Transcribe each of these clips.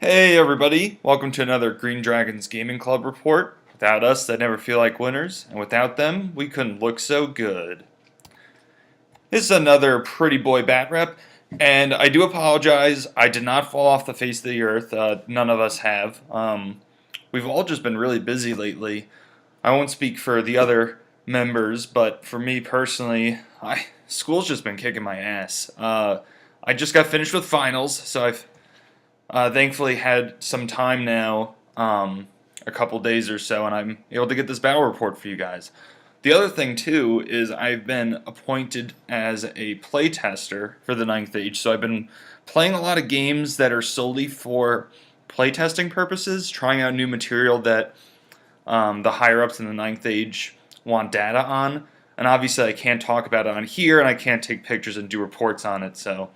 Hey everybody, welcome to another Green Dragons Gaming Club report. Without us, they never feel like winners, and without them, we couldn't look so good. This is another pretty boy bat rep, and I do apologize, I did not fall off the face of the earth, none of us have. We've all just been really busy lately. I won't speak for the other members, but for me personally, school's just been kicking my ass. I just got finished with finals, so I've thankfully had some time now, a couple days or so, and I'm able to get this battle report for you guys. The other thing too is I've been appointed as a playtester for the Ninth Age, so I've been playing a lot of games that are solely for playtesting purposes, trying out new material that the higher ups in the Ninth Age want data on. And obviously I can't talk about it on here, and I can't take pictures and do reports on it, so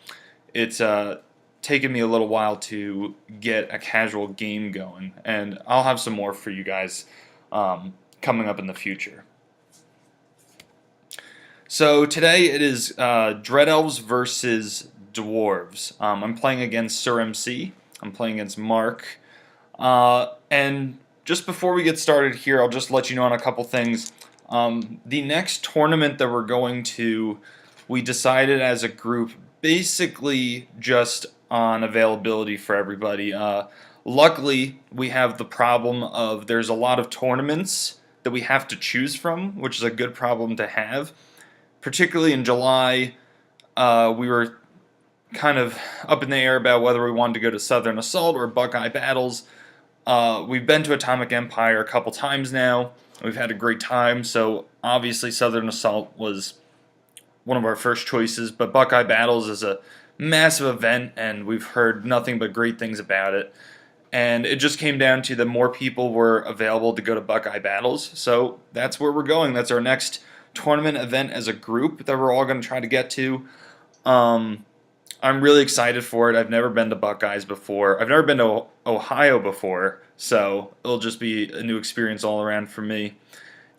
it's taken me a little while to get a casual game going, and I'll have some more for you guys coming up in the future. So today it is Dread Elves versus Dwarves. I'm playing against Sir MC. I'm playing against Mark. And just before we get started here, I'll just let you know on a couple things. The next tournament that we're going to, we decided as a group basically just on availability for everybody. Luckily, we have the problem of there's a lot of tournaments that we have to choose from, which is a good problem to have. Particularly in July, we were kind of up in the air about whether we wanted to go to Southern Assault or Buckeye Battles. We've been to Atomic Empire a couple times now. We've had a great time, so obviously Southern Assault was one of our first choices, but Buckeye Battles is a massive event, and we've heard nothing but great things about it. And it just came down to the more people were available to go to Buckeye Battles, so that's where we're going. That's our next tournament event as a group that we're all going to try to get to. I'm really excited for it. I've never been to Buckeyes before. I've never been to Ohio before, so it'll just be a new experience all around for me.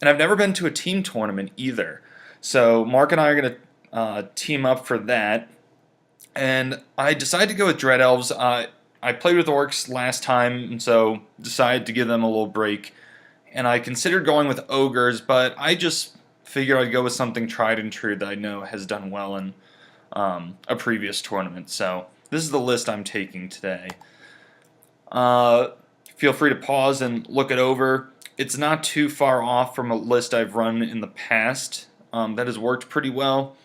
And I've never been to a team tournament either. So Mark and I are going to team up for that. And I decided to go with Dread Elves. I played with Orcs last time, and so decided to give them a little break. And I considered going with Ogres, but I just figured I'd go with something tried and true that I know has done well in a previous tournament. So this is the list I'm taking today. Feel free to pause and look it over. It's not too far off from a list I've run in the past that has worked pretty well.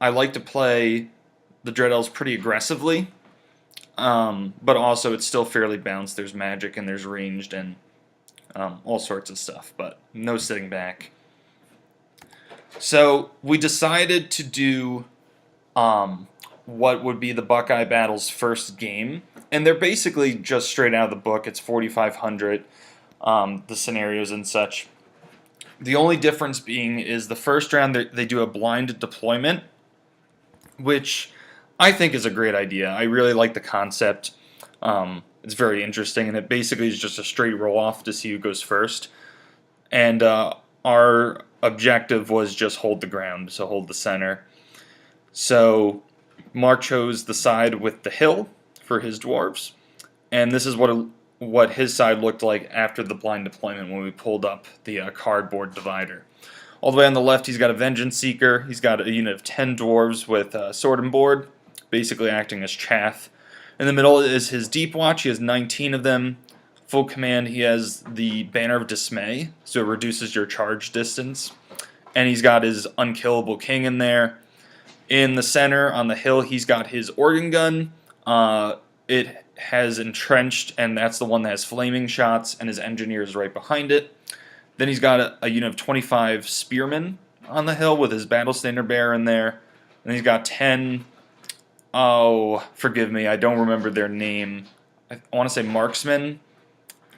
I like to play the Dread Elves pretty aggressively, but also it's still fairly balanced. There's magic and there's ranged and all sorts of stuff, but no sitting back. So we decided to do what would be the Buckeye Battles first game, and they're basically just straight out of the book. It's 4,500, the scenarios and such. The only difference being is the first round they do a blind deployment, which I think is a great idea. I really like the concept. It's very interesting, and it basically is just a straight roll-off to see who goes first. And our objective was just hold the ground, so hold the center. So Mark chose the side with the hill for his dwarves, and this is what his side looked like after the blind deployment when we pulled up the cardboard divider. All the way on the left, he's got a Vengeance Seeker. He's got a unit of 10 dwarves with Sword and Board, basically acting as chaff. In the middle is his Deep Watch. He has 19 of them. Full command, he has the Banner of Dismay, so it reduces your charge distance. And he's got his Unkillable King in there. In the center, on the hill, he's got his Organ Gun. It has Entrenched, and that's the one that has flaming shots, and his Engineer is right behind it. Then he's got a unit of 25 Spearmen on the hill with his Battle Standard Bearer in there. And he's got 10, oh, forgive me, I don't remember their name. I want to say Marksmen.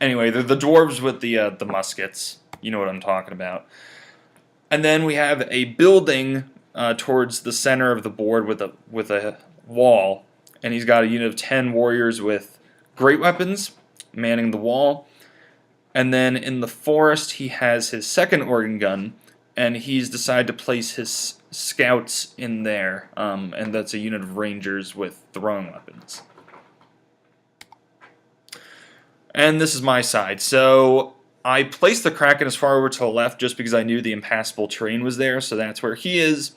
Anyway, they're the dwarves with the muskets. You know what I'm talking about. And then we have a building towards the center of the board with a wall. And he's got a unit of 10 warriors with great weapons manning the wall. And then in the forest, he has his second organ gun, and he's decided to place his scouts in there, and that's a unit of rangers with throwing weapons. And this is my side. So I placed the Kraken as far over to the left just because I knew the impassable terrain was there, so that's where he is.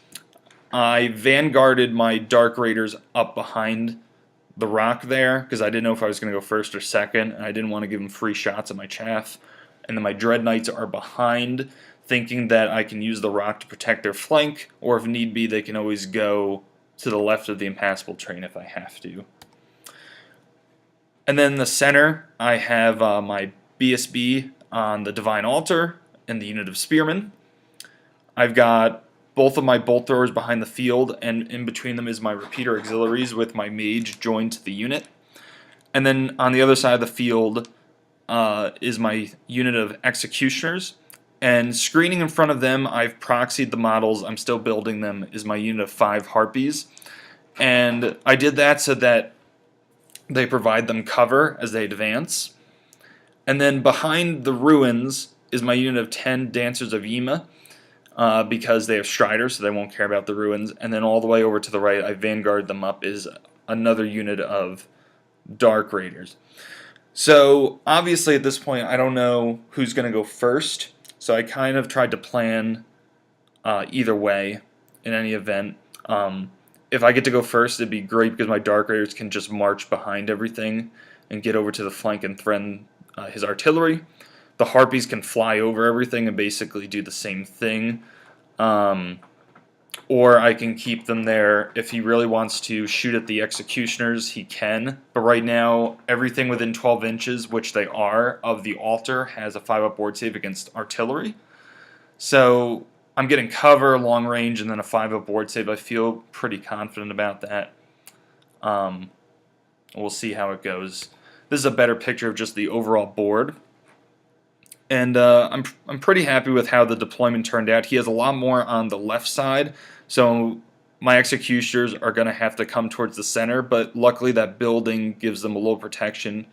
I vanguarded my Dark Raiders up behind the rock there because I didn't know if I was going to go first or second, and I didn't want to give them free shots at my chaff. And then my Dread Knights are behind, thinking that I can use the rock to protect their flank, or if need be, they can always go to the left of the impassable terrain if I have to. And then in the center, I have my BSB on the Divine Altar and the unit of Spearmen. I've got both of my bolt throwers behind the field, and in between them is my repeater auxiliaries with my mage joined to the unit. And then on the other side of the field is my unit of executioners. And screening in front of them, I've proxied the models, I'm still building them, is my unit of 5 harpies. And I did that so that they provide them cover as they advance. And then behind the ruins is my unit of 10 Dancers of Yima, because they have Striders, so they won't care about the ruins. And then all the way over to the right, I vanguard them up, is another unit of Dark Raiders. So obviously at this point, I don't know who's going to go first. So I kind of tried to plan either way in any event. If I get to go first, it'd be great because my Dark Raiders can just march behind everything and get over to the flank and threaten his artillery. The Harpies can fly over everything and basically do the same thing. Or I can keep them there. If he really wants to shoot at the executioners, he can. But right now, everything within 12 inches, which they are, of the altar has a 5-up ward save against artillery. So I'm getting cover, long range, and then a 5-up ward save. I feel pretty confident about that. We'll see how it goes. This is a better picture of just the overall board. And I'm pretty happy with how the deployment turned out. He has a lot more on the left side, so my executioners are going to have to come towards the center, but luckily that building gives them a little protection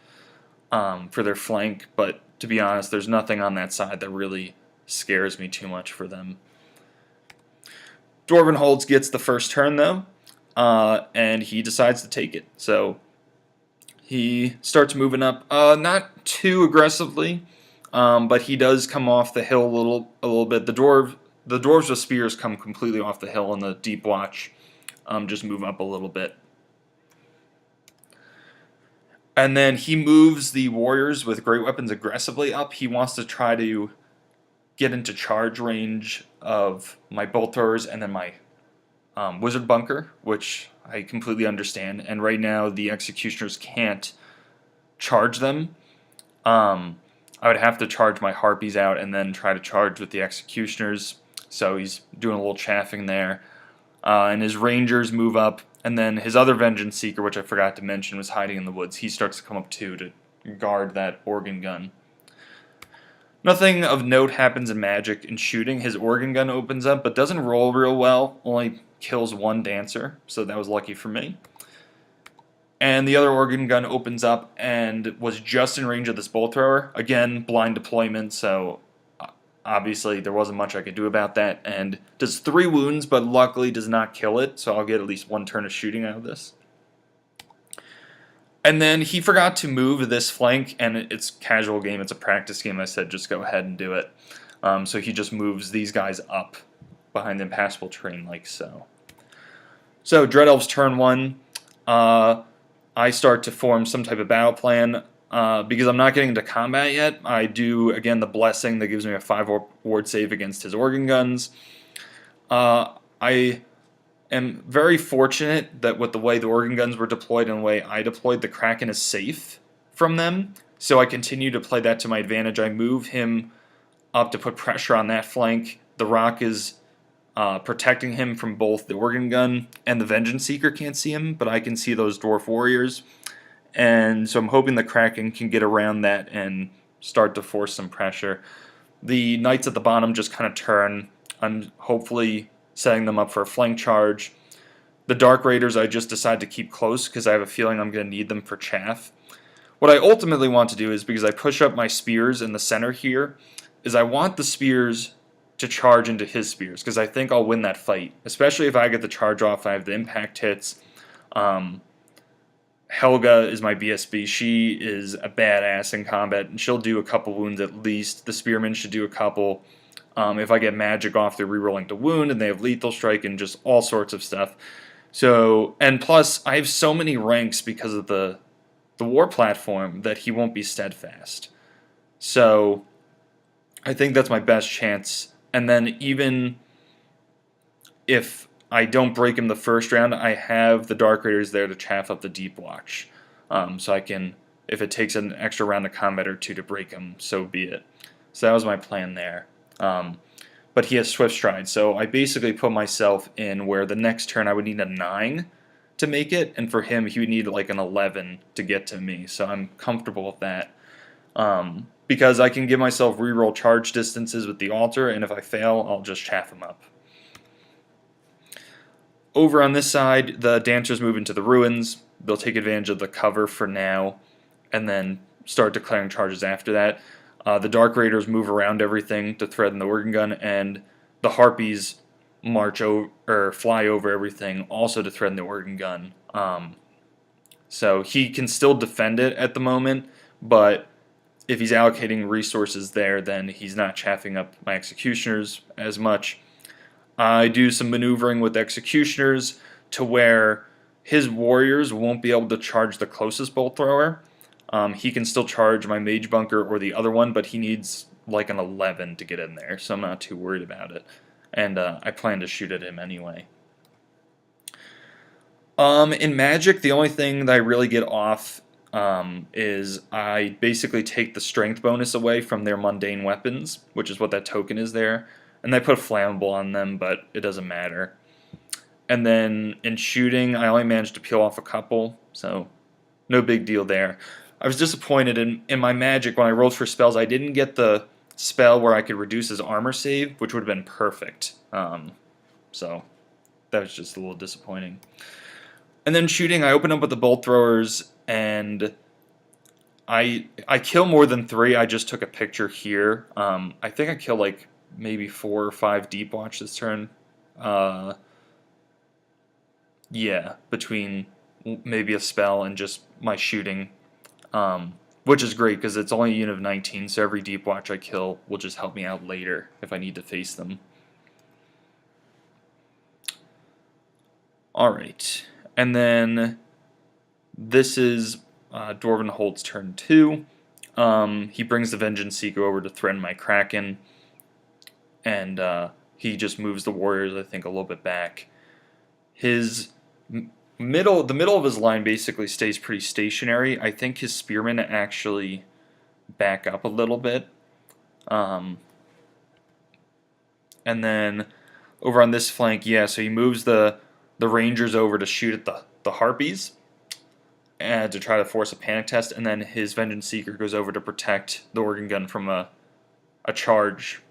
for their flank. But to be honest, there's nothing on that side that really scares me too much for them. Dwarven Holds gets the first turn, though, and he decides to take it. So he starts moving up, not too aggressively, but he does come off the hill a little bit. The dwarves with spears come completely off the hill, and the Deep Watch just move up a little bit. And then he moves the warriors with great weapons aggressively up. He wants to try to get into charge range of my bolt throwers and then my wizard bunker, which I completely understand. And right now the executioners can't charge them. I would have to charge my harpies out and then try to charge with the executioners. So he's doing a little chaffing there. And his rangers move up. And then his other Vengeance Seeker, which I forgot to mention, was hiding in the woods. He starts to come up too to guard that organ gun. Nothing of note happens in magic and shooting. His organ gun opens up, but doesn't roll real well. Only kills one dancer, so that was lucky for me. And the other organ gun opens up and was just in range of this bolt thrower. Again, blind deployment, so obviously there wasn't much I could do about that. And does 3 wounds, but luckily does not kill it, so I'll get at least 1 turn of shooting out of this. And then he forgot to move this flank, and it's casual game, it's a practice game. I said just go ahead and do it. So he just moves these guys up behind the impassable terrain like so. So Dread Elves turn 1. I start to form some type of battle plan. Because I'm not getting into combat yet, I do, again, the Blessing that gives me a 5 ward save against his organ guns. I am very fortunate that with the way the organ guns were deployed and the way I deployed, the Kraken is safe from them. So I continue to play that to my advantage. I move him up to put pressure on that flank. The rock is protecting him from both the organ gun and the Vengeance Seeker can't see him, but I can see those dwarf warriors. And so I'm hoping the Kraken can get around that and start to force some pressure. The Knights at the bottom just kind of turn. I'm hopefully setting them up for a flank charge. The Dark Raiders I just decide to keep close because I have a feeling I'm going to need them for chaff. What I ultimately want to do is, because I push up my spears in the center here, is I want the spears to charge into his spears because I think I'll win that fight, especially if I get the charge off. I have the impact hits. Helga is my BSB. She is a badass in combat, and she'll do a couple wounds at least. The Spearman should do a couple. If I get magic off, they're rerolling to wound, and they have lethal strike and just all sorts of stuff. So, and plus, I have so many ranks because of the war platform that he won't be steadfast. So, I think that's my best chance. And then even if I don't break him the first round, I have the Dark Raiders there to chaff up the Deep Watch. So I can, if it takes an extra round of combat or two to break him, so be it. So that was my plan there. But he has Swift Stride, so I basically put myself in where the next turn I would need a 9 to make it, and for him, he would need like an 11 to get to me, so I'm comfortable with that. Because I can give myself reroll charge distances with the altar, and if I fail, I'll just chaff him up. Over on this side, the Dancers move into the ruins. They'll take advantage of the cover for now, and then start declaring charges after that. The Dark Raiders move around everything to threaten the organ gun, and the Harpies march over or fly over everything, also to threaten the organ gun. So he can still defend it at the moment, but if he's allocating resources there, then he's not chaffing up my executioners as much. I do some maneuvering with executioners to where his warriors won't be able to charge the closest bolt thrower. He can still charge my mage bunker or the other one, but he needs like an 11 to get in there, so I'm not too worried about it. And I plan to shoot at him anyway. In Magic, the only thing that I really get off is I basically take the strength bonus away from their mundane weapons, which is what that token is there. And I put flammable on them, but it doesn't matter. And then in shooting, I only managed to peel off a couple, so no big deal there. I was disappointed in my Magic when I rolled for spells. I didn't get the spell where I could reduce his armor save, which would have been perfect. So that was just a little disappointing. And then shooting, I open up with the bolt throwers, and I kill more than 3. I just took a picture here. I think I kill like maybe 4 or 5 Deep Watch this turn. Yeah, between maybe a spell and just my shooting, which is great because it's only a unit of 19, so every Deep Watch I kill will just help me out later if I need to face them. Alright, and then this is Dwarven Hold's turn 2. He brings the Vengeance Seeker over to threaten my Kraken, and he just moves the warriors, I think, a little bit back. The middle of his line basically stays pretty stationary. I think his spearmen actually back up a little bit. And then over on this flank, yeah, so he moves the Rangers over to shoot at the Harpies and to try to force a panic test, and then his Vengeance Seeker goes over to protect the organ gun from a charge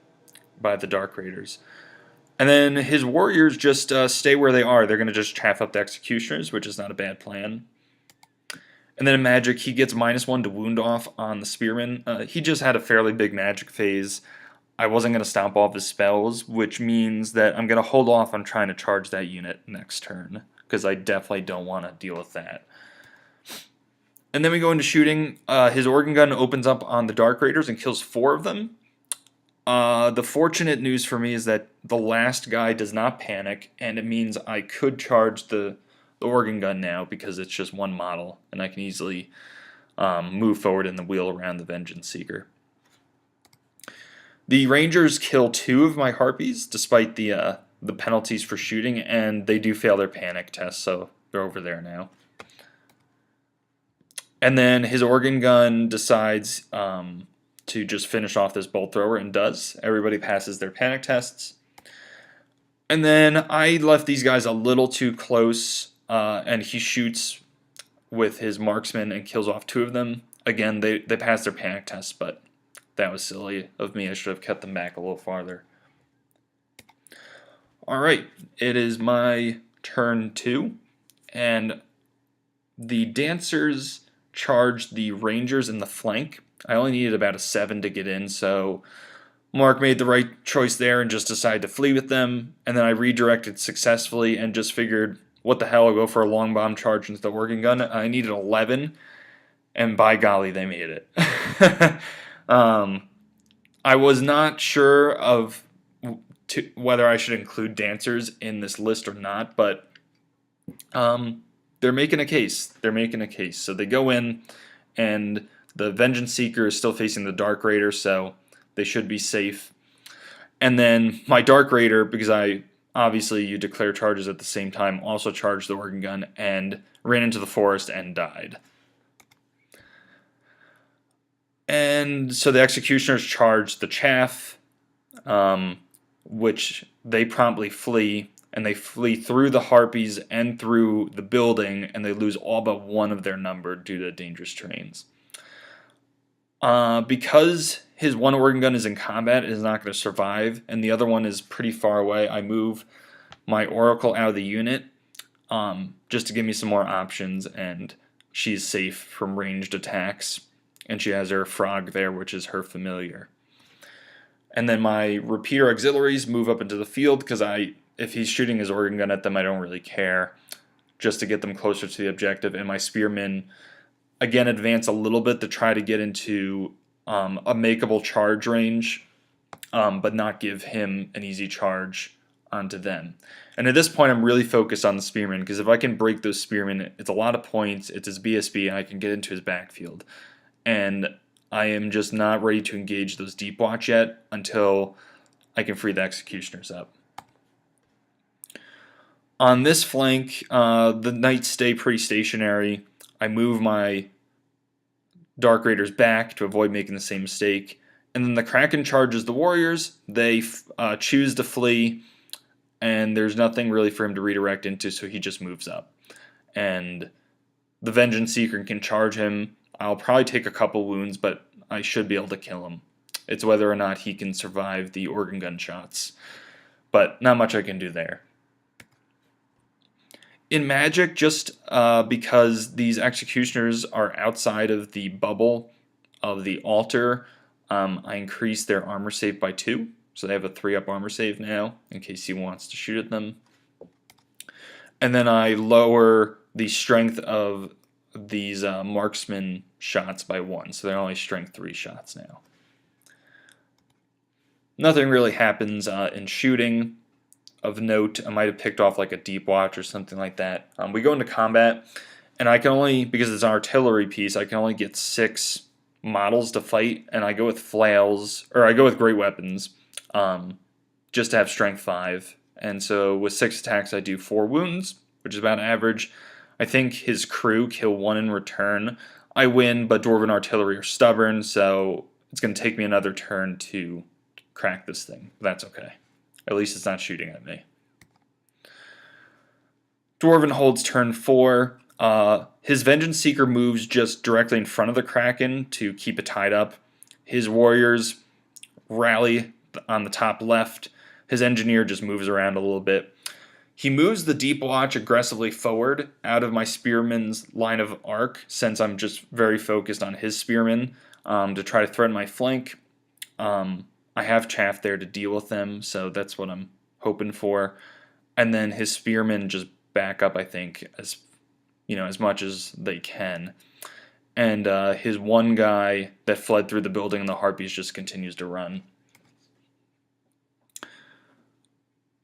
by the Dark Raiders. And then his warriors just stay where they are. They're going to just chaff up the executioners, which is not a bad plan. And then in Magic, he gets -1 to wound off on the spearmen. He just had a fairly big Magic phase. I wasn't going to stomp all of his spells, which means that I'm going to hold off on trying to charge that unit next turn, because I definitely don't want to deal with that. And then we go into shooting. His organ gun opens up on the Dark Raiders and kills 4 of them. The fortunate news for me is that the last guy does not panic, and it means I could charge the organ gun now because it's just one model, and I can easily move forward in the wheel around the Vengeance Seeker. The Rangers kill 2 of my Harpies, despite the penalties for shooting, and they do fail their panic test, so they're over there now. And then his organ gun decides to just finish off this bolt thrower, and does. Everybody passes their panic tests. And then I left these guys a little too close, and he shoots with his marksman and kills off 2 of them. Again, they passed their panic tests, but that was silly of me. I should have kept them back a little farther. Alright, it is my turn 2, and the Dancers charged the Rangers in the flank. I only needed about a 7 to get in, so Mark made the right choice there and just decided to flee with them. And then I redirected successfully and just figured what the hell, I'll go for a long bomb charge into the organ gun. I needed 11, and by golly, they made it. I was not sure of whether I should include dancers in this list or not, but they're making a case. They're making a case. So they go in, and the Vengeance Seeker is still facing the Dark Raider, so they should be safe. And then my Dark Raider, because obviously you declare charges at the same time, also charged the organ gun and ran into the forest and died. And so the Executioners charge the Chaff, which they promptly flee, and they flee through the Harpies and through the building, and they lose all but one of their number due to dangerous terrains. Because his one organ gun is in combat, it is not going to survive, and the other one is pretty far away, I move my Oracle out of the unit just to give me some more options, and she's safe from ranged attacks, and she has her Frog there, which is her familiar. And then my Repeater Auxiliaries move up into the field, because if he's shooting his organ gun at them, I don't really care, just to get them closer to the objective, and my Spearmen again advance a little bit to try to get into a makeable charge range, but not give him an easy charge onto them. And at this point, I'm really focused on the Spearmen, because if I can break those Spearmen, it's a lot of points, it's his BSB, and I can get into his backfield. And I am just not ready to engage those Deep Watch yet until I can free the Executioners up. On this flank, the Knights stay pretty stationary. I move my Dark Raiders back to avoid making the same mistake. And then the Kraken charges the Warriors. They choose to flee, and there's nothing really for him to redirect into, so he just moves up. And the Vengeance Seeker can charge him. I'll probably take a couple wounds, but I should be able to kill him. It's whether or not he can survive the organ gun shots. But not much I can do there. In Magic, just because these Executioners are outside of the bubble of the altar, I increase their armor save by 2. So they have a 3-up armor save now, in case he wants to shoot at them. And then I lower the strength of these marksman shots by 1, so they're only strength 3 shots now. Nothing really happens in shooting of note. I might have picked off like a Deep Watch or something like that. We go into combat, and I can only, because it's an artillery piece, I can only get 6 models to fight, and I go with flails, or I go with great weapons, just to have strength 5. And so with 6 attacks, I do 4 wounds, which is about average. I think his crew kill 1 in return. I win, but Dwarven Artillery are stubborn, so it's going to take me another turn to crack this thing. That's okay. At least it's not shooting at me. Dwarven holds turn 4. His Vengeance Seeker moves just directly in front of the Kraken to keep it tied up. His Warriors rally on the top left. His Engineer just moves around a little bit. He moves the Deep Watch aggressively forward out of my Spearman's line of arc, since I'm just very focused on his Spearmen, to try to threaten my flank. I have Chaff there to deal with them, so that's what I'm hoping for. And then his Spearmen just back up, I think, as much as they can. And his one guy that fled through the building and the Harpies just continues to run.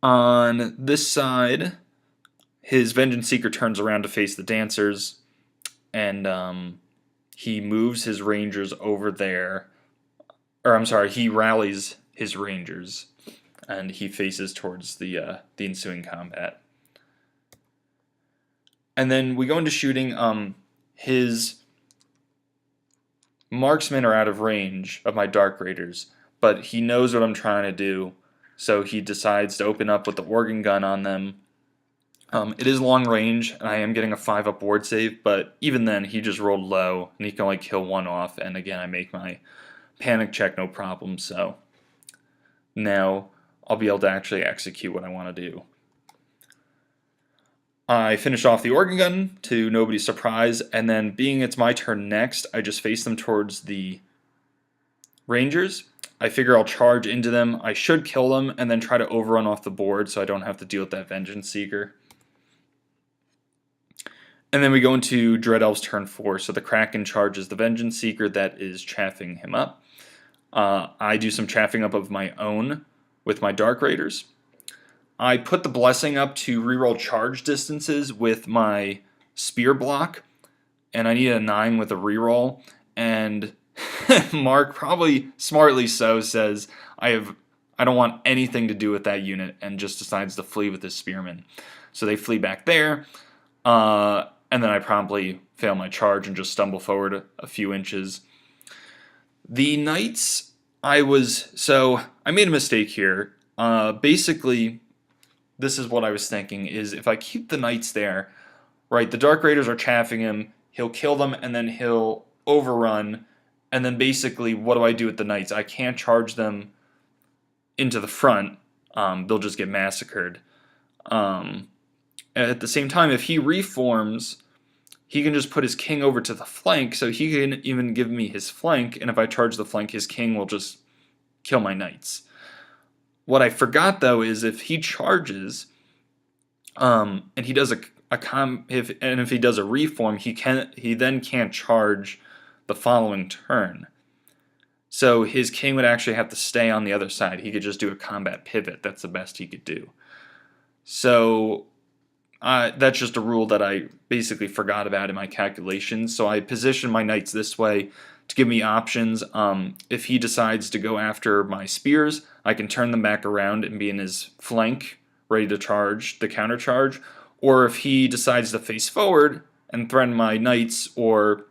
On this side, his Vengeance Seeker turns around to face the Dancers, and he moves his Rangers over there. Or I'm sorry, he rallies his Rangers, and he faces towards the ensuing combat. And then we go into shooting. His marksmen are out of range of my Dark Raiders, but he knows what I'm trying to do, so he decides to open up with the organ gun on them. It is long range, and I am getting a 5-up ward save, but even then, he just rolled low, and he can only kill 1 off, and again, I make my panic check no problem, so now I'll be able to actually execute what I want to do. I finish off the organ gun to nobody's surprise, and then being it's my turn next, I just face them towards the Rangers. I figure I'll charge into them. I should kill them and then try to overrun off the board so I don't have to deal with that Vengeance Seeker. And then we go into Dread Elf's turn 4. So the Kraken charges the Vengeance Seeker that is chaffing him up. I do some chaffing up of my own with my Dark Raiders. I put the Blessing up to reroll charge distances with my Spear block, and I need a 9 with a reroll. And Mark, probably smartly so, says I don't want anything to do with that unit, and just decides to flee with his Spearmen. So they flee back there, and then I promptly fail my charge and just stumble forward a few inches. The Knights, I made a mistake here. Basically, this is what I was thinking, is if I keep the Knights there, right, the Dark Raiders are chaffing him, he'll kill them, and then he'll overrun, and then basically, what do I do with the Knights? I can't charge them into the front. They'll just get massacred. At the same time, if he reforms, he can just put his king over to the flank, so he can even give me his flank, and if I charge the flank, his king will just kill my Knights. What I forgot, though, is if he charges, and he does if he does a reform, he then can't charge the following turn. So his king would actually have to stay on the other side. He could just do a combat pivot. That's the best he could do. So that's just a rule that I basically forgot about in my calculations. So I position my Knights this way to give me options. If he decides to go after my spears, I can turn them back around and be in his flank, ready to charge the counter charge. Or if he decides to face forward and threaten my Knights or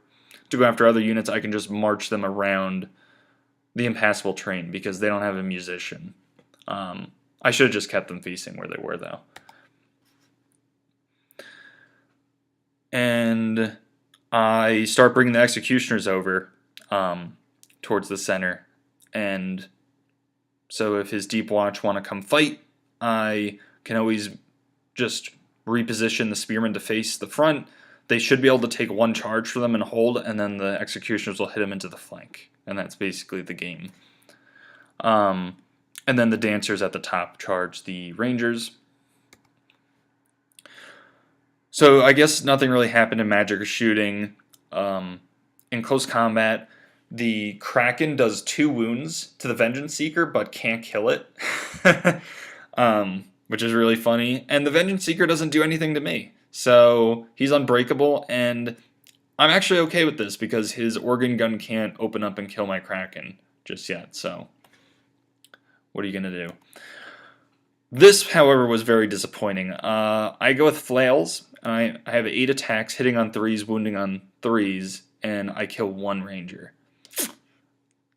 to go after other units, I can just march them around the impassable terrain because they don't have a musician. I should have just kept them facing where they were, though. And I start bringing the executioners over towards the center. And so if his Deep Watch want to come fight, I can always just reposition the spearmen to face the front. They should be able to take one charge for them and hold, and then the executioners will hit him into the flank. And that's basically the game. And then the dancers at the top charge the rangers. So I guess nothing really happened in Magic or Shooting. In close combat, the Kraken does 2 wounds to the Vengeance Seeker, but can't kill it. Which is really funny. And the Vengeance Seeker doesn't do anything to me. So he's unbreakable, and I'm actually okay with this because his organ gun can't open up and kill my Kraken just yet. So what are you going to do? This, however, was very disappointing. I go with flails. I have 8 attacks, hitting on 3s, wounding on 3s, and I kill 1 ranger.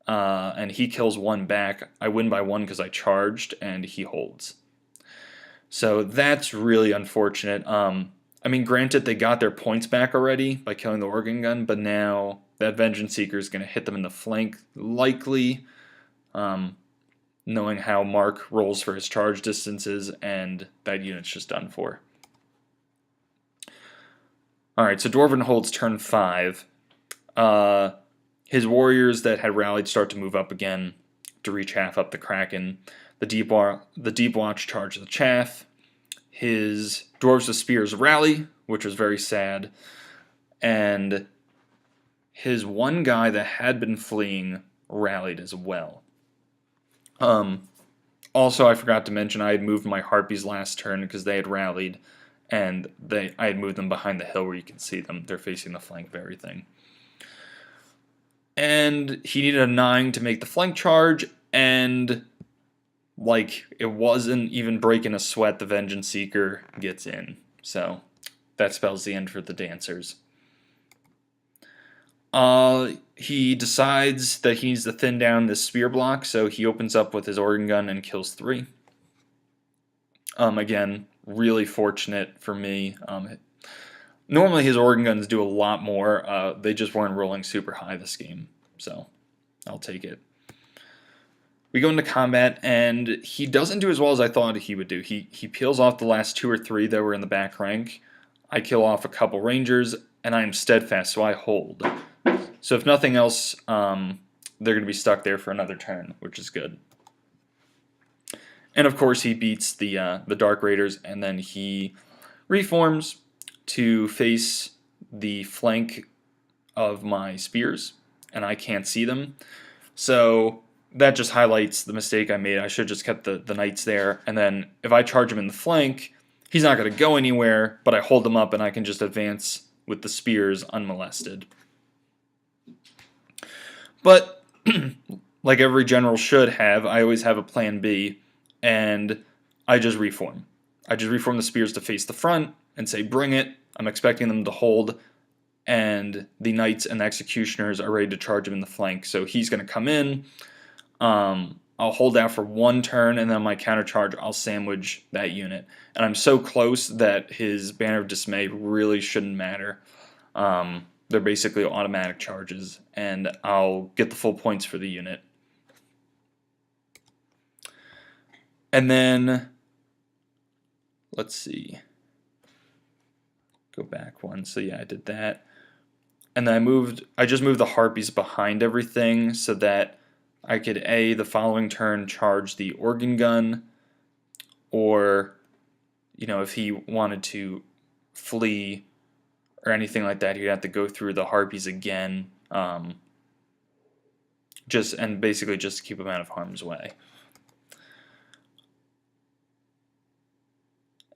And he kills 1 back. I win by 1 because I charged, and he holds. So that's really unfortunate. I mean, granted, they got their points back already by killing the organ gun, but now that Vengeance Seeker is going to hit them in the flank, likely, knowing how Mark rolls for his charge distances, and that unit's just done for. Alright, so Dwarven holds turn 5. His warriors that had rallied start to move up again to rechaff up the Kraken. The Deep Watch charge the chaff. His Dwarves with Spears rally, which was very sad. And his one guy that had been fleeing rallied as well. Also, I forgot to mention I had moved my Harpies last turn because they had rallied, and I had moved them behind the hill where you can see them. They're facing the flank of everything. And he needed a 9 to make the flank charge, and it wasn't even breaking a sweat, the Vengeance Seeker gets in. So that spells the end for the dancers. He decides that he needs to thin down this spear block, so he opens up with his organ gun and kills 3. Again, really fortunate for me. Normally his organ guns do a lot more. They just weren't rolling super high this game, so I'll take it. We go into combat, and he doesn't do as well as I thought he would do. He peels off the last 2 or 3 that were in the back rank. I kill off a couple rangers, and I am steadfast, so I hold. So if nothing else, they're going to be stuck there for another turn, which is good. And of course he beats the Dark Raiders, and then he reforms, to face the flank of my spears, and I can't see them. So that just highlights the mistake I made. I should have just kept the knights there, and then if I charge him in the flank, he's not going to go anywhere, but I hold him up and I can just advance with the spears unmolested. But like every general should have, I always have a plan B, and I just reform. I just reform the spears to face the front and say, bring it. I'm expecting them to hold, and the knights and the executioners are ready to charge him in the flank. So he's going to come in. I'll hold out for one turn, and then my counter charge, I'll sandwich that unit. And I'm so close that his Banner of Dismay really shouldn't matter. They're basically automatic charges, and I'll get the full points for the unit. And then, let's see. Go back one. So yeah, I did that. And then I just moved the Harpies behind everything so that I could the following turn charge the organ gun, or, if he wanted to flee or anything like that, he'd have to go through the Harpies again, basically just to keep him out of harm's way.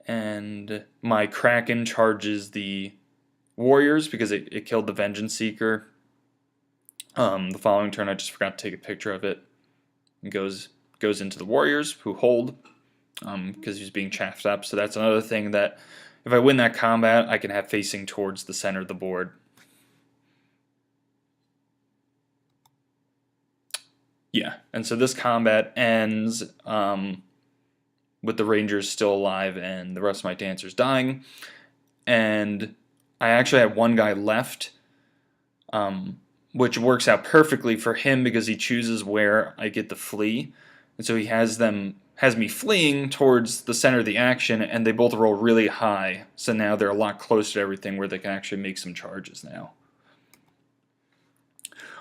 And my Kraken charges the warriors because it killed the Vengeance Seeker. The following turn, I just forgot to take a picture of it. It goes into the warriors, who hold, because he's being chaffed up. So that's another thing that, if I win that combat, I can have facing towards the center of the board. Yeah, and so this combat ends with the Rangers still alive and the rest of my dancers dying. And I actually have one guy left, which works out perfectly for him because he chooses where I get to flee. And so he has me fleeing towards the center of the action, and they both roll really high. So now they're a lot closer to everything where they can actually make some charges now.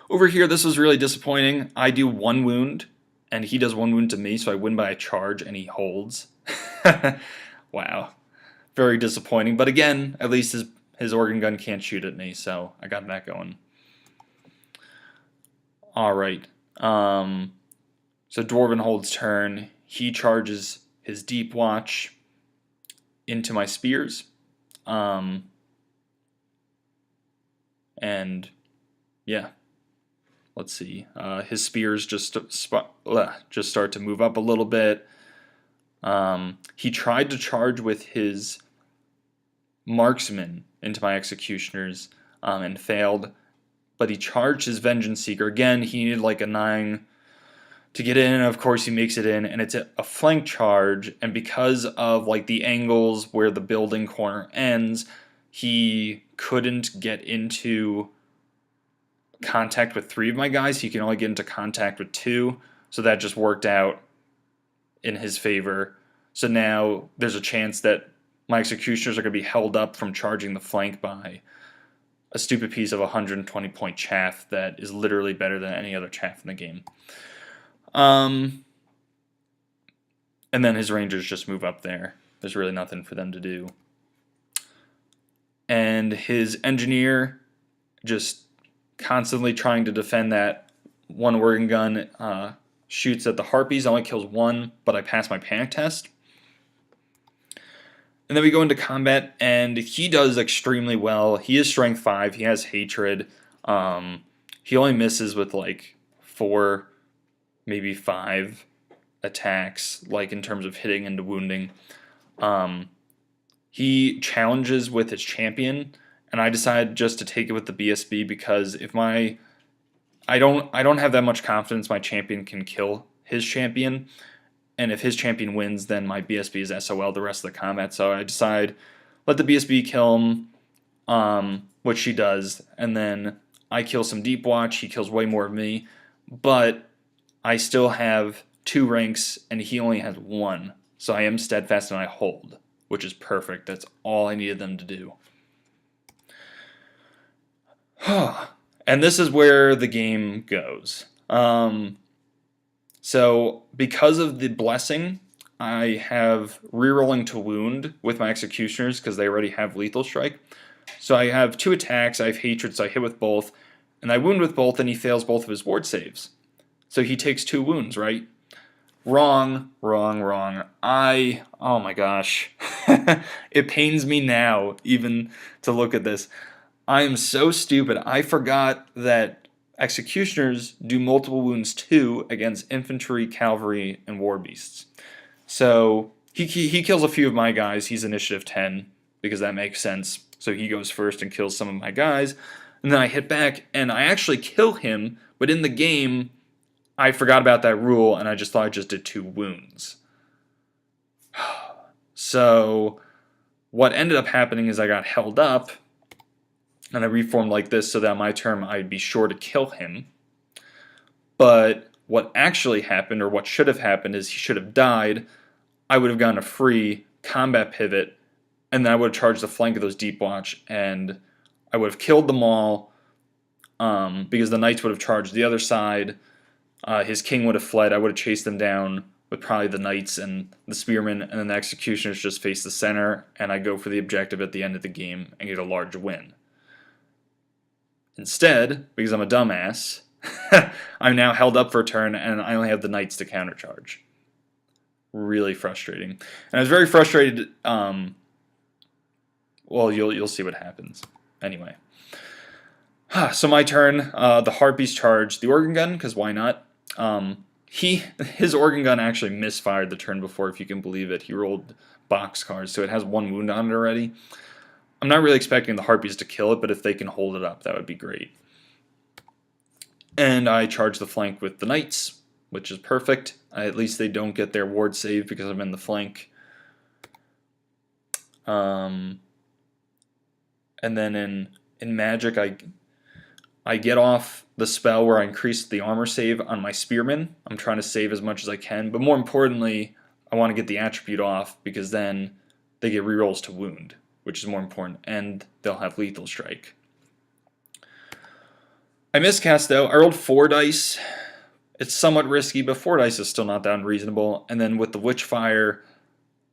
Over here, this was really disappointing. I do 1 wound, and he does 1 wound to me, so I win by a charge, and he holds. Wow. Very disappointing. But again, at least his organ gun can't shoot at me, so I got that going. Alright. So Dwarven holds turn. He charges his Deep Watch into my spears. And yeah. Let's see. His spears just start to move up a little bit. He tried to charge with his marksman into my executioners and failed. But he charged his Vengeance Seeker. Again, he needed like a 9 to get in, and of course he makes it in, and it's a flank charge, and because of like the angles where the building corner ends, he couldn't get into contact with 3 of my guys. He can only get into contact with 2, so that just worked out in his favor. So now there's a chance that my executioners are going to be held up from charging the flank by a stupid piece of 120 point chaff that is literally better than any other chaff in the game. And then his Rangers just move up there. There's really nothing for them to do. And his Engineer just constantly trying to defend that 1 organ gun, shoots at the Harpies, only kills 1, but I pass my panic test. And then we go into combat, and he does extremely well. He is strength 5. He has hatred. He only misses with like 4, maybe 5 attacks, like in terms of hitting and wounding. He challenges with his champion, and I decide just to take it with the BSB because if I don't have that much confidence my champion can kill his champion. And if his champion wins, then my BSB is SOL the rest of the combat. So I decide, let the BSB kill him, which she does. And then I kill some Deep Watch. He kills way more of me. But I still have 2 ranks, and he only has 1. So I am steadfast and I hold, which is perfect. That's all I needed them to do. And this is where the game goes. So because of the blessing, I have rerolling to wound with my executioners because they already have lethal strike. So I have 2 attacks, I have hatred, so I hit with both, and I wound with both, and he fails both of his ward saves. So he takes 2 wounds, right? Wrong, wrong, wrong. Oh my gosh. It pains me now even to look at this. I am so stupid. I forgot that executioners do multiple wounds too against infantry, cavalry, and war beasts. So he kills a few of my guys. He's initiative 10 because that makes sense. So he goes first and kills some of my guys. And then I hit back and I actually kill him, but in the game, I forgot about that rule and I just thought I just did 2 wounds. So what ended up happening is I got held up and I reformed like this so that on my turn I'd be sure to kill him. But what actually happened, or what should have happened, is he should have died. I would have gotten a free combat pivot, and then I would have charged the flank of those Deep Watch, and I would have killed them all because the Knights would have charged the other side. His king would have fled. I would have chased them down with probably the Knights and the Spearmen, and then the Executioners just face the center, and I go for the objective at the end of the game and get a large win. Instead, because I'm a dumbass, I'm now held up for a turn, and I only have the Knights to countercharge. Really frustrating. And I was very frustrated. Well, you'll see what happens. Anyway. So my turn. The Harpies charge the organ gun, because why not? His organ gun actually misfired the turn before, if you can believe it. He rolled boxcars, so it has 1 wound on it already. I'm not really expecting the Harpies to kill it, but if they can hold it up, that would be great. And I charge the flank with the Knights, which is perfect. At least they don't get their ward saved because I'm in the flank. And then in Magic, I get off the spell where I increase the armor save on my Spearmen. I'm trying to save as much as I can, but more importantly, I want to get the attribute off because then they get rerolls to wound, which is more important, and they'll have lethal strike. I miscast though. I rolled 4 dice. It's somewhat risky, but 4 dice is still not that unreasonable. And then with the Witchfire,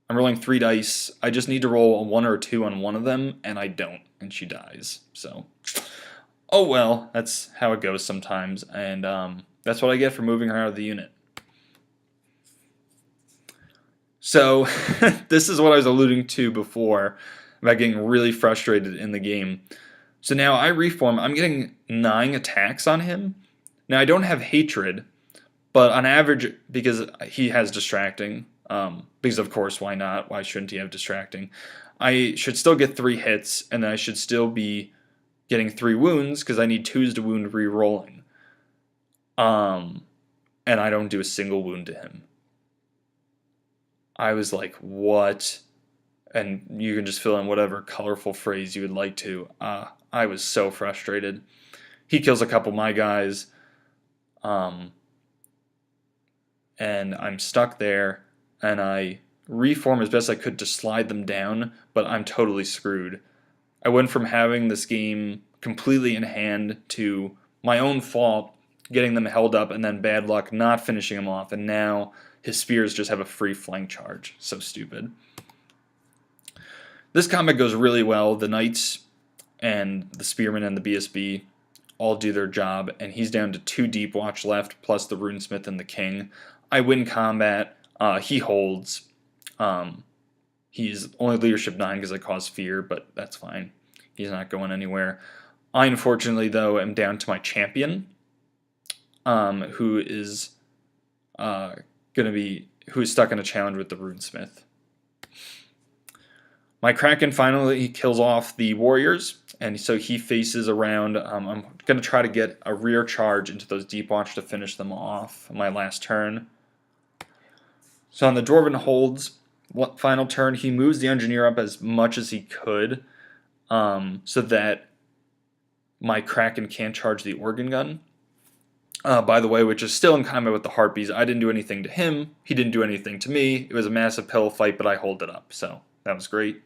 I'm rolling 3 dice. I just need to roll a 1 or a 2 on one of them, and I don't, and she dies. So, oh well, that's how it goes sometimes, and that's what I get for moving her out of the unit. So, this is what I was alluding to before about getting really frustrated in the game. So now I reform. I'm getting 9 attacks on him. Now I don't have hatred, but on average, because he has distracting, because of course, why not? Why shouldn't he have distracting? I should still get 3 hits, and I should still be getting 3 wounds, because I need 2s to wound re-rolling. And I don't do a single wound to him. I was like, what? And you can just fill in whatever colorful phrase you would like to. I was so frustrated. He kills a couple of my guys. And I'm stuck there. And I reform as best I could to slide them down. But I'm totally screwed. I went from having this game completely in hand to my own fault, getting them held up, and then bad luck not finishing them off. And now his spears just have a free flank charge. So stupid. This combat goes really well. The Knights and the Spearmen and the BSB all do their job, and he's down to 2 Deep Watch left, plus the Runesmith and the King. I win combat. He holds. He's only leadership 9 because I cause fear, but that's fine. He's not going anywhere. I, unfortunately, though, am down to my champion, who is stuck in a challenge with the Runesmith. My Kraken finally kills off the warriors, and so he faces around. I'm going to try to get a rear charge into those Deep Watch to finish them off on my last turn. So on the Dwarven holds, final turn, he moves the Engineer up as much as he could so that my Kraken can't charge the Organ Gun. By the way, which is still in combat with the Harpies. I didn't do anything to him. He didn't do anything to me. It was a massive pillow fight, but I hold it up, so that was great.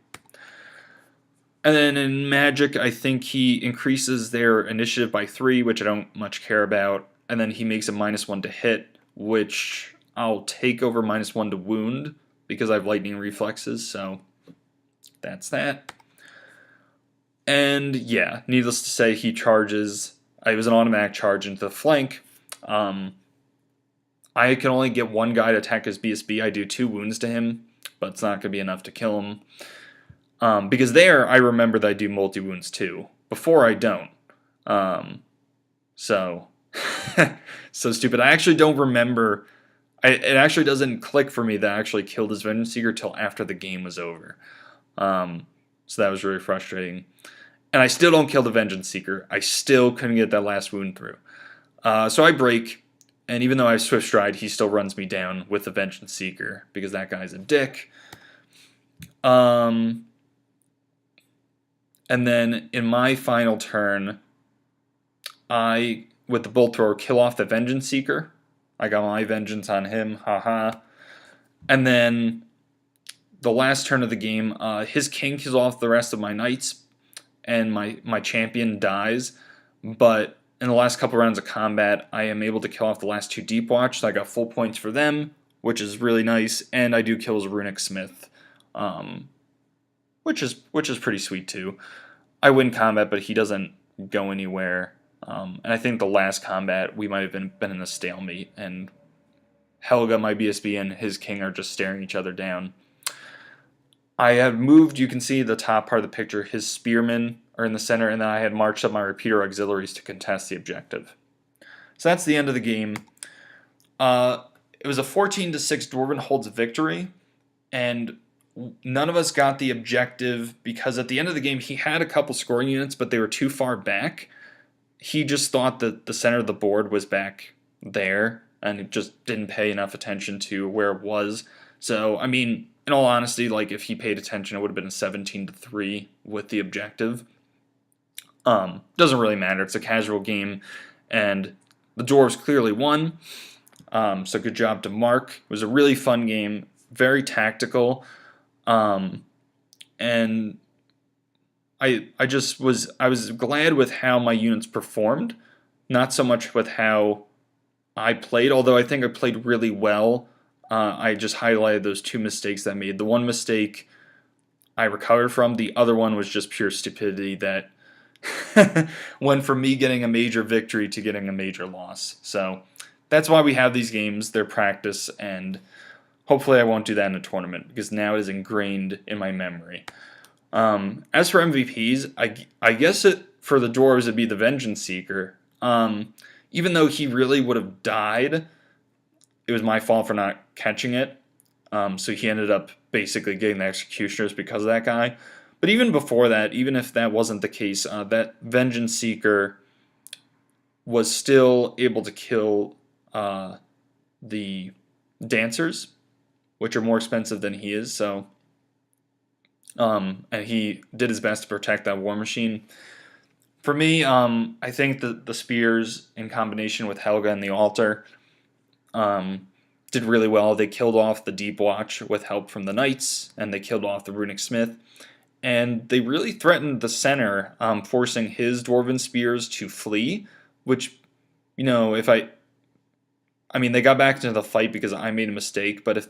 And then in Magic, I think he increases their initiative by 3, which I don't much care about. And then he makes a -1 to hit, which I'll take over -1 to wound, because I have lightning reflexes, so that's that. And yeah, needless to say, he charges. It was an automatic charge into the flank. I can only get one guy to attack his BSB. I do 2 wounds to him, but it's not going to be enough to kill him. Because there, I remember that I do multi-wounds too. Before, I don't. So, so stupid. I actually don't remember. It actually doesn't click for me that I actually killed his Vengeance Seeker till after the game was over. So that was really frustrating. And I still don't kill the Vengeance Seeker. I still couldn't get that last wound through. So I break, and even though I have Swift Stride, he still runs me down with the Vengeance Seeker because that guy's a dick. And then in my final turn, I, with the Bolt Thrower, kill off the Vengeance Seeker. I got my vengeance on him, haha. And then the last turn of the game, his king kills off the rest of my knights, and my champion dies. But in the last couple rounds of combat, I am able to kill off the last 2 Deep Watch, so I got full points for them, which is really nice. And I do kill his Runic Smith, which is pretty sweet too. I win combat, but he doesn't go anywhere. And I think the last combat, we might have been in a stalemate, and Helga, my BSB, and his king are just staring each other down. I had moved, you can see the top part of the picture, his spearmen are in the center, and then I had marched up my repeater auxiliaries to contest the objective. So that's the end of the game. It was a 14-6 Dwarven Holds victory, and none of us got the objective because at the end of the game, he had a couple scoring units, but they were too far back. He just thought that the center of the board was back there, and it just didn't pay enough attention to where it was. So, I mean, in all honesty, like, if he paid attention, it would have been a 17-3 with the objective. Doesn't really matter. It's a casual game, and the Dwarves clearly won. So good job to Mark. It was a really fun game, very tactical, and I was glad with how my units performed, not so much with how I played, although I think I played really well. I just highlighted those 2 mistakes that I made. The one mistake I recovered from, the other one was just pure stupidity that went from me getting a major victory to getting a major loss. So that's why we have these games. They're practice, and hopefully I won't do that in a tournament because now it is ingrained in my memory. As for MVPs, I guess for the Dwarves it'd be the Vengeance Seeker. Even though he really would have died, it was my fault for not catching it. So he ended up basically getting the Executioners because of that guy. But even before that, even if that wasn't the case, that Vengeance Seeker was still able to kill the Dancers, which are more expensive than he is. So, and he did his best to protect that War Machine. For me, I think the Spears in combination with Helga and the Altar did really well. They killed off the Deep Watch with help from the Knights, and they killed off the Runic Smith. And they really threatened the center, forcing his Dwarven Spears to flee, which, you know, I mean, they got back into the fight because I made a mistake, but if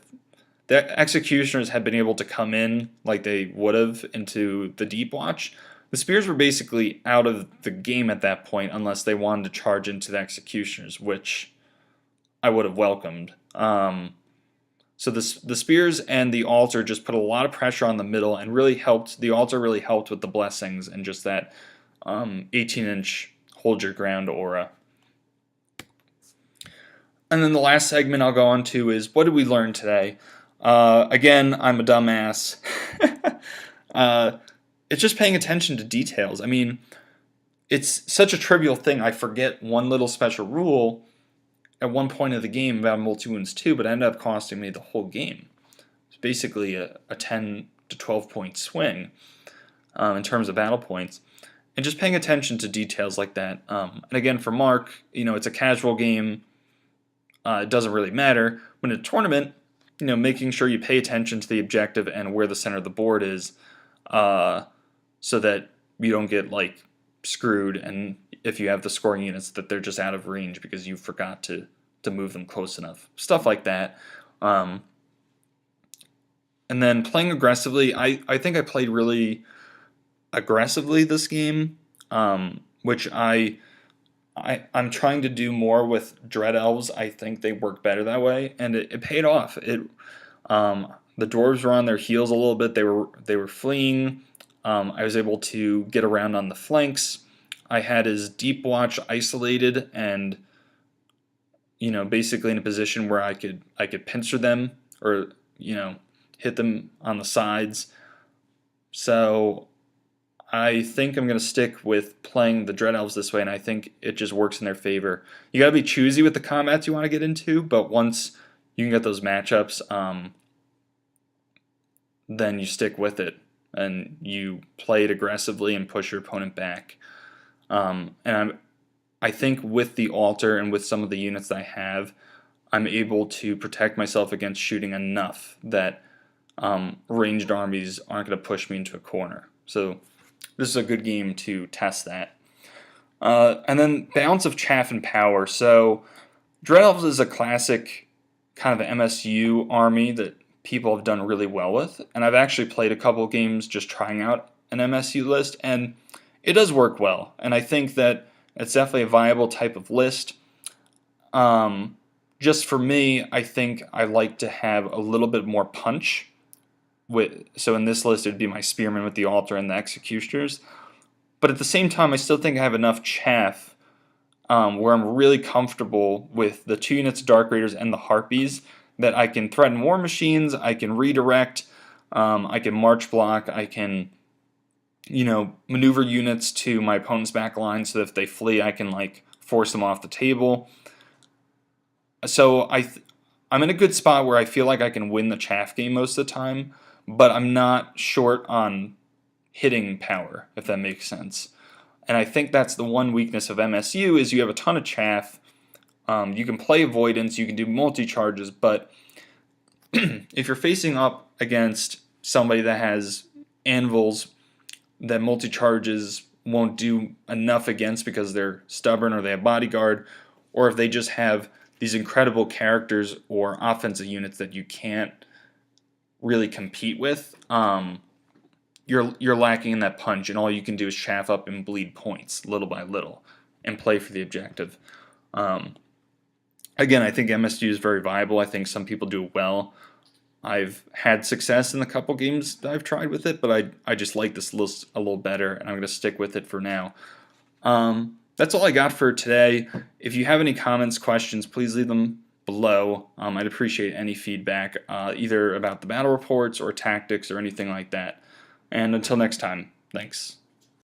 the Executioners had been able to come in like they would have into the Deep Watch, the Spears were basically out of the game at that point unless they wanted to charge into the Executioners, which I would have welcomed. So the Spears and the Altar just put a lot of pressure on the middle and really helped. The Altar really helped with the blessings and just that 18-inch hold your ground aura. And then the last segment I'll go on to is, what did we learn today? Again, I'm a dumbass. It's just paying attention to details. I mean, it's such a trivial thing. I forget one little special rule at one point of the game about multi-wounds too, but it ended up costing me the whole game. It's basically a 10 to 12 point swing in terms of battle points. And just paying attention to details like that. And again, for Mark, you know, it's a casual game. It doesn't really matter. When in a tournament, you know, making sure you pay attention to the objective and where the center of the board is, so that you don't get like screwed, and if you have the scoring units that they're just out of range because you forgot to move them close enough. Stuff like that. And then playing aggressively, I think I played really aggressively this game, which I'm trying to do more with Dread Elves. I think they work better that way, and it paid off. The dwarves were on their heels a little bit. They were fleeing. I was able to get around on the flanks. I had his deep watch isolated and basically in a position where I could pincer them or hit them on the sides. So I think I'm going to stick with playing the Dread Elves this way, and I think it just works in their favor. You got to be choosy with the combats you want to get into, but once you can get those matchups, then you stick with it and you play it aggressively and push your opponent back. I think with the altar and with some of the units that I have, I'm able to protect myself against shooting enough that ranged armies aren't going to push me into a corner. So this is a good game to test that. And then balance of chaff and power. So Dread Elves is a classic kind of MSU army that people have done really well with. And I've actually played a couple games just trying out an MSU list, and it does work well. And I think that it's definitely a viable type of list. Just for me, I think I like to have a little bit more punch. So in this list, it would be my spearmen with the altar and the executioners. But at the same time, I still think I have enough chaff where I'm really comfortable with the 2 units of Dark Raiders and the Harpies that I can threaten war machines, I can redirect, I can march block, I can maneuver units to my opponent's back line so that if they flee, I can force them off the table. So I'm in a good spot where I feel like I can win the chaff game most of the time, but I'm not short on hitting power, if that makes sense. And I think that's the one weakness of MSU is you have a ton of chaff. You can play avoidance, you can do multi-charges, but if you're facing up against somebody that has anvils that multi-charges won't do enough against because they're stubborn or they have bodyguard, or if they just have these incredible characters or offensive units that you can't really compete with, you're lacking in that punch, and all you can do is chaff up and bleed points little by little and play for the objective. Again, I think MSU is very viable. I think some people do it well. I've had success in the couple games that I've tried with it, but I just like this list a little better, and I'm going to stick with it for now. That's all I got for today. If you have any comments, questions, please leave them below. I'd appreciate any feedback, either about the battle reports or tactics or anything like that. And until next time, thanks.